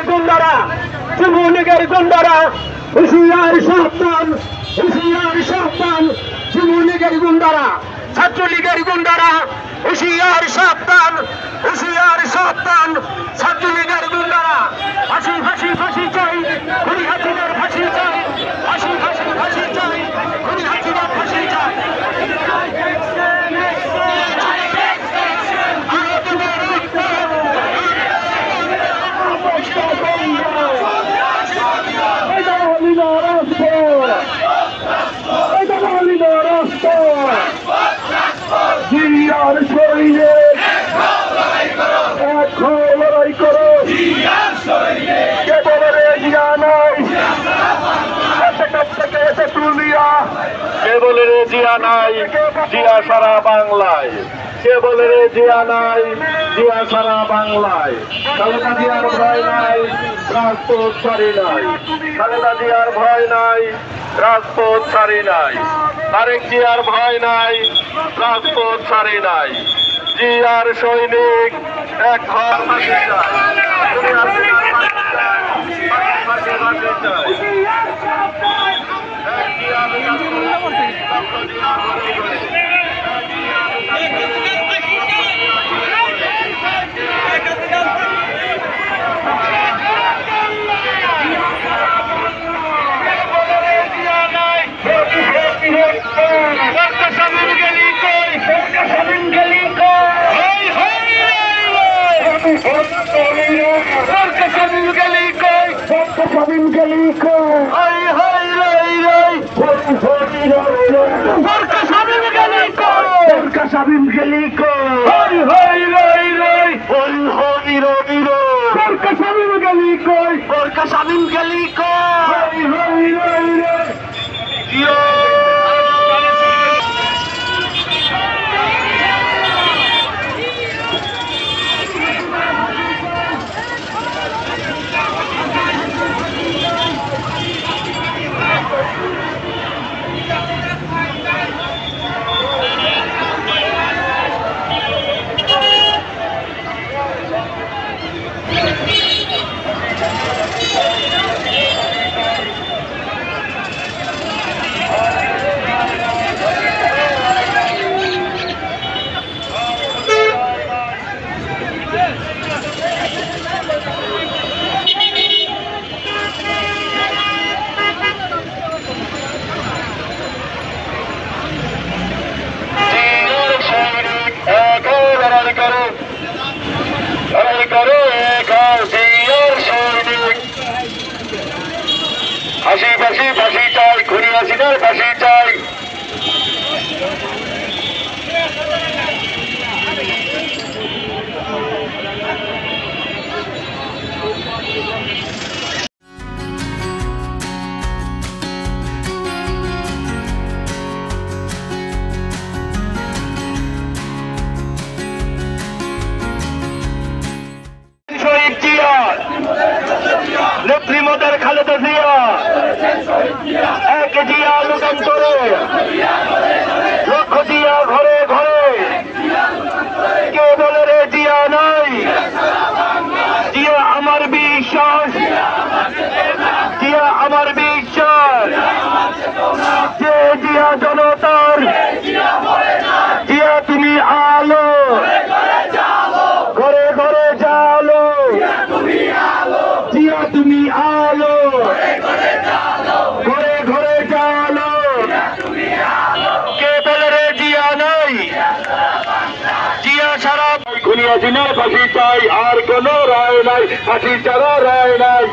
গুন্ডারা যুবলীগের গুন্ডারা হুঁশিয়ার সাবধান, হুঁশিয়ার সাবধান। যুবলীগের গুন্ডারা, ছাত্রলীগের গুন্ডারা হুঁশিয়ার সাবধান, হুঁশিয়ার সাবধান। ছাত্রলীগের গুন্ডারা ফাঁসি ফাঁসি ফাঁসি চাই, খুনি হাসিনার ফাঁসি চাই, ফাঁসি ফাঁসি ফাঁসি চাই, খুনি হাসিনার ফাঁসি চাই। জিয়ার শরীরে এখন লড়াই করো, কে বলে রে জিয়া নাই, থেকে এসে তুলিয়া কে বলে রে জিয়া নাই, জিয়া সারা বাংলায়। কে বলে রে জিয়া নাই, জিয়া সারা বাংলায়। খালেদা জিয়ার ভয় নাই, রাজপথ ছাড়ি নাই। খালেদা জিয়ার ভয় নাই, রাজপথ ছাড়ি নাই। তারেক জিয়ার ভয় নাই, রাজপথ ছাড়ি নাই। জিয়ার সৈনিক এক ঘর ফাঁসি চাই, ফাঁসি ফাঁসি ফাঁসি চাই, খুনি হাসিনার ফাঁসি চাই। নেত্রী মদের খালেদা জিয়া এক জিয়া লোকান্তরে, লক্ষ জিয়া ঘরে ঘরে। কে বলে রে জিয়া নাই, জিয়া আমার বিশ্বাস, জিয়া আমার বিশ্বাস। যে জিয়া জনতার, জিয়া তুমি আলো, ঘরে ঘরে জালো, জিয়া তুমি আলো, ঘরে ঘরে জালো। কে বলে রে জিয়া নাই, জিয়া সারা। খুনি হাসিনার ফাঁসি চাই, আর কোন রায় নাই, ফাঁসি ছাড়া রায় নাই।